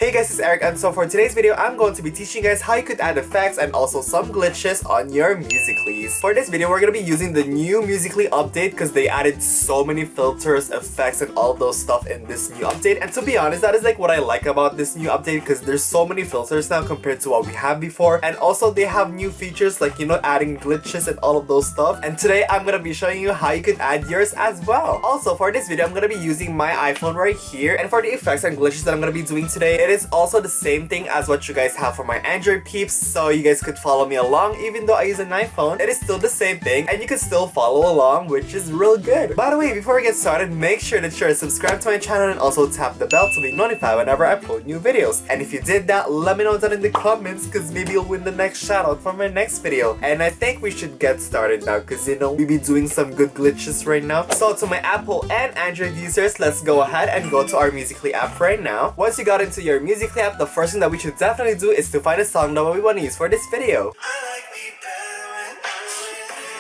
Hey guys, it's Eric, and so for today's video, I'm going to be teaching you guys how you could add effects and also some glitches on your Musical.lys. For this video, we're going to be using the new Musical.ly update because they added so many filters, effects, and all those stuff in this new update. And to be honest, that is like what I like about this new update because there's so many filters now compared to what we had before. And also they have new features like, you know, adding glitches and all of those stuff. And today I'm going to be showing you how you could add yours as well. Also, for this video, I'm going to be using my iPhone right here. And for the effects and glitches that I'm going to be doing today, it is also the same thing as what you guys have for my Android peeps, so you guys could follow me along. Even though I use an iPhone, it is still the same thing and you can still follow along, which is real good. By the way, before we get started, make sure that you're subscribed to my channel and also tap the bell to be notified whenever I upload new videos. And if you did that, let me know down in the comments because maybe you'll win the next shoutout for my next video. And I think we should get started now because you know, we be doing some good glitches right now. So to my Apple and Android users, let's go ahead and go to our Musical.ly app right now. Once you got into your Musical.ly app, the first thing that we should definitely do is to find a song that we want to use for this video.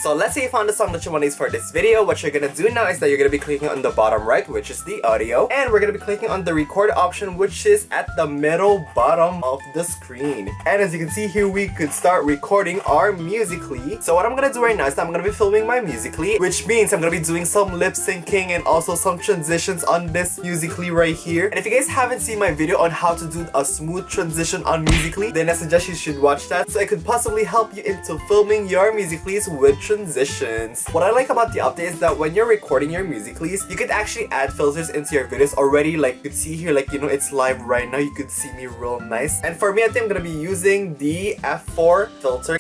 So let's say you found the song that you want to use for this video. What you're gonna do now is that you're gonna be clicking on the bottom right, which is the audio, and we're gonna be clicking on the record option, which is at the middle bottom of the screen. And as you can see here, we could start recording our Musical.ly. So what I'm gonna do right now is that I'm gonna be filming my Musical.ly, which means I'm gonna be doing some lip syncing and also some transitions on this Musical.ly right here. And if you guys haven't seen my video on how to do a smooth transition on Musical.ly, then I suggest you should watch that so it could possibly help you into filming your Musical.lys with transitions. What I like about the update is that when you're recording your Musical.lys, you could actually add filters into your videos already. Like you could see here, like, you know, it's live right now. You could see me real nice. And for me, I think I'm gonna be using the F4 filter.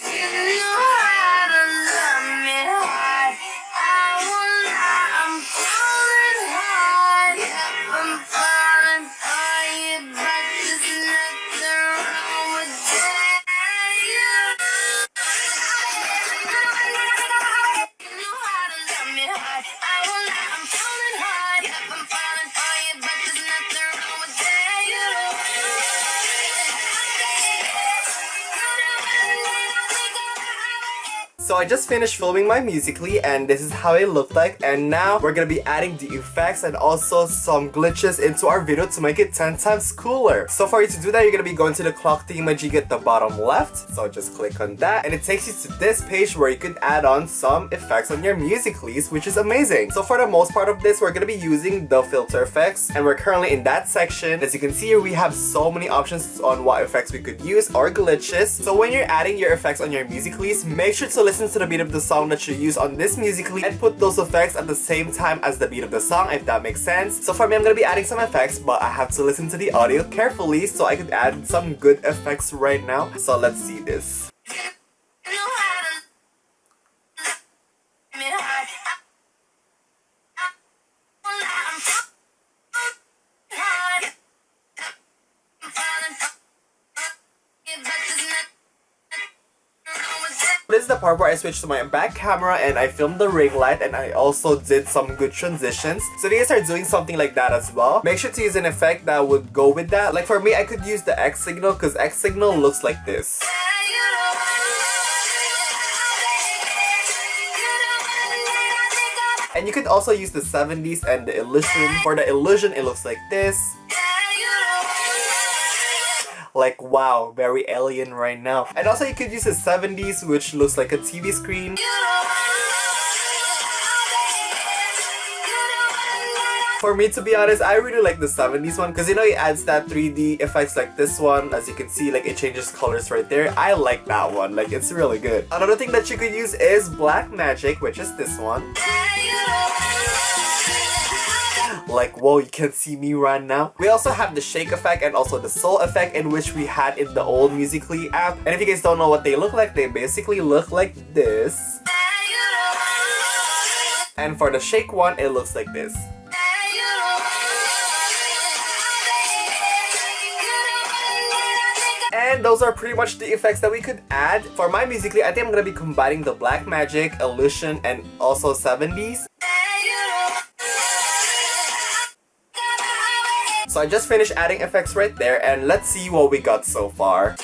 So I just finished filming my Musical.ly and this is how it looked like, and now we're gonna be adding the effects and also some glitches into our video to make it 10 times cooler. So for you to do that, you're gonna be going to the clock thingamajig at the bottom left. So just click on that and it takes you to this page where you could add on some effects on your Musical.lys, which is amazing. So for the most part of this, we're gonna be using the filter effects and we're currently in that section. As you can see here, we have so many options on what effects we could use or glitches. So when you're adding your effects on your Musical.lys, make sure to listen to the beat of the song that you use on this Musical.ly and put those effects at the same time as the beat of the song, if that makes sense. So for me, I'm gonna be adding some effects, but I have to listen to the audio carefully so I could add some good effects right now. So let's see this. This is the part where I switched to my back camera and I filmed the ring light and I also did some good transitions. So if you guys are doing something like that as well, make sure to use an effect that would go with that. Like for me, I could use the X signal because X signal looks like this. And you could also use the 70s and the illusion. For the illusion, it looks like this. Like wow, very alien right now. And also you could use the 70s, which looks like a TV screen. For me, to be honest, I really like the 70s one because you know it adds that 3D effects like this one. As you can see, like it changes colors right there. I like that one, like it's really good. Another thing that you could use is black magic, which is this one. Like whoa, you can see me right now. We also have the shake effect and also the soul effect, in which we had in the old Musical.ly app. And if you guys don't know what they look like, they basically look like this. And for the shake one, it looks like this. And those are pretty much the effects that we could add. For my Musical.ly, I think I'm gonna be combining the black magic, illusion, and also 70s. So I just finished adding effects right there and let's see what we got so far.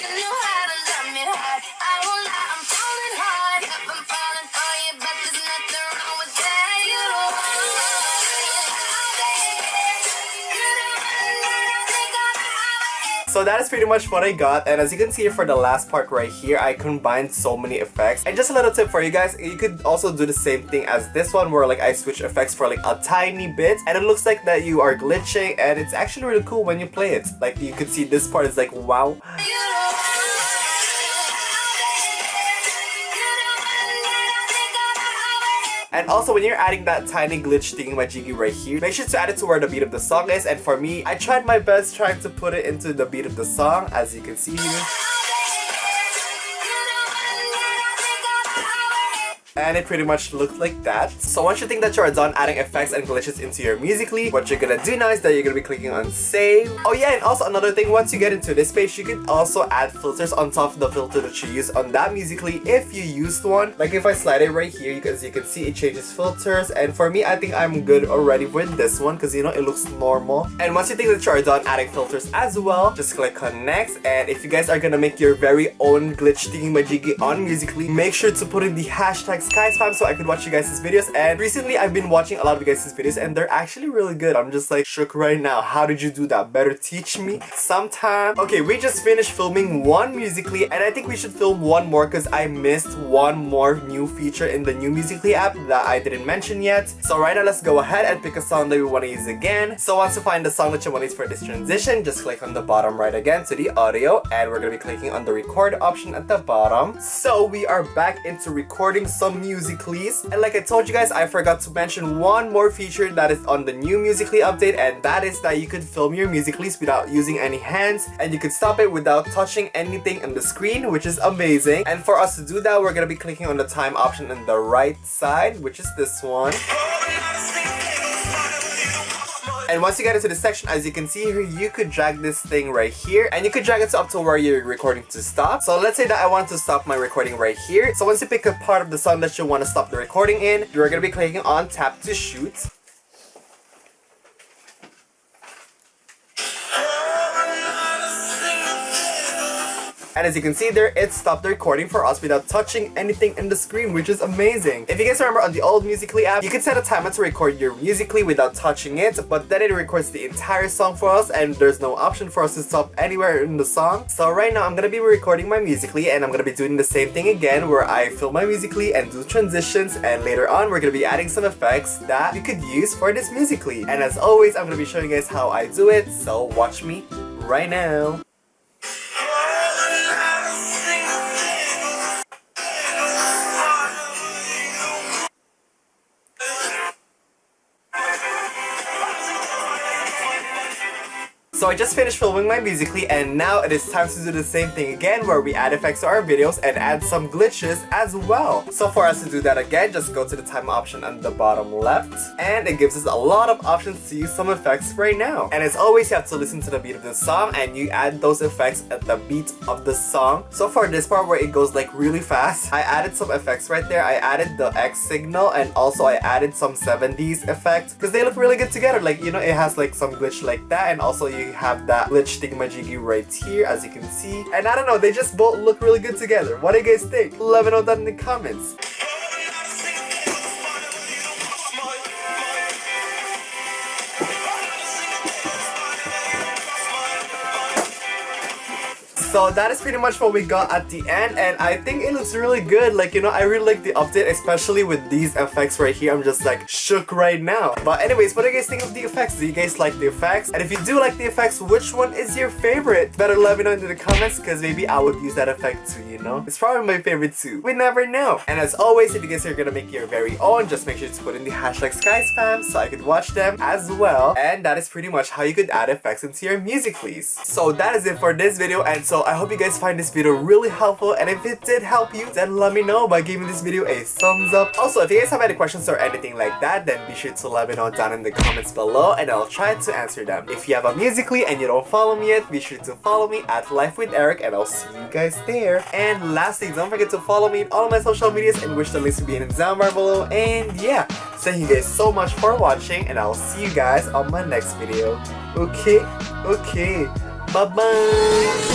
So that is pretty much what I got, and as you can see for the last part right here, I combined so many effects. And just a little tip for you guys, you could also do the same thing as this one where like I switch effects for like a tiny bit, and it looks like that you are glitching, and it's actually really cool when you play it. Like you could see this part is like wow. And also when you're adding that tiny glitch thingy-majiggy right here, make sure to add it to where the beat of the song is. And for me, I tried my best trying to put it into the beat of the song, as you can see here. And it pretty much looked like that. So once you think that you're done adding effects and glitches into your Musical.ly, what you're gonna do now is that you're gonna be clicking on save. Oh yeah, and also another thing, once you get into this page, you can also add filters on top of the filter that you use on that Musical.ly if you used one. Like if I slide it right here, as you can see, it changes filters. And for me, I think I'm good already with this one because you know, it looks normal. And once you think that you're done adding filters as well, just click on next. And if you guys are gonna make your very own glitch thingy-majiggy on Musical.ly, make sure to put in the hashtag SkySpam so I could watch you guys' videos. And recently I've been watching a lot of you guys' videos and they're actually really good. I'm just like shook right now. How did you do that? Better teach me sometime. Okay, we just finished filming one Musical.ly and I think we should film one more because I missed one more new feature in the new Musical.ly app that I didn't mention yet. So right now let's go ahead and pick a song that we want to use again. So once you find the song that you want to use for this transition, just click on the bottom right again to the audio, and we're going to be clicking on the record option at the bottom. So we are back into recording some Musical.lys, and like I told you guys, I forgot to mention one more feature that is on the new Musical.ly update, and that is that you could film your Musical.lys without using any hands, and you could stop it without touching anything on the screen, which is amazing. And for us to do that, we're gonna be clicking on the time option on the right side, which is this one. And once you get into this section, as you can see here, you could drag this thing right here, and you could drag it up to where you're recording to stop. So let's say that I want to stop my recording right here. So once you pick a part of the song that you want to stop the recording in, you're going to be clicking on tap to shoot. And as you can see there, it stopped the recording for us without touching anything in the screen, which is amazing. If you guys remember on the old Musical.ly app, you could set a timer to record your Musical.ly without touching it, but then it records the entire song for us and there's no option for us to stop anywhere in the song. So right now I'm gonna be recording my Musical.ly and I'm gonna be doing the same thing again where I film my Musical.ly and do transitions, and later on we're gonna be adding some effects that you could use for this Musical.ly. And as always, I'm gonna be showing you guys how I do it, so watch me right now. So I just finished filming my Musical.ly and now it is time to do the same thing again where we add effects to our videos and add some glitches as well. So for us to do that again, just go to the time option on the bottom left, and it gives us a lot of options to use some effects right now. And as always, you have to listen to the beat of the song and you add those effects at the beat of the song. So for this part where it goes like really fast, I added some effects right there. I added the X signal and also I added some 70s effects because they look really good together. Like, you know, it has like some glitch like that, and also you have that glitch thingamajiggy right here, as you can see. And I don't know, they just both look really good together. What do you guys think? Let me know down in the comments. So that is pretty much what we got at the end, and I think it looks really good. Like, you know, I really like the update, especially with these effects right here. I'm just like shook right now. But anyways, what do you guys think of the effects? Do you guys like the effects? And if you do like the effects, which one is your favorite? Better let me know in the comments because maybe I would use that effect too, you know? It's probably my favorite too. We never know. And as always, if you guys are gonna make your very own, just make sure to put in the hashtag SkySpam so I could watch them as well. And that is pretty much how you could add effects into your Musical.lys. So that is it for this video, and so I hope you guys find this video really helpful, and if it did help you, then let me know by giving this video a thumbs up. Also, if you guys have any questions or anything like that, then be sure to let me know down in the comments below and I'll try to answer them. If you have a Musical.ly and you don't follow me yet, be sure to follow me at Life with Eric, and I'll see you guys there. And lastly, don't forget to follow me in all of my social medias, and which the links will be in the down bar below. And yeah, thank you guys so much for watching, and I'll see you guys on my next video. Okay, bye bye.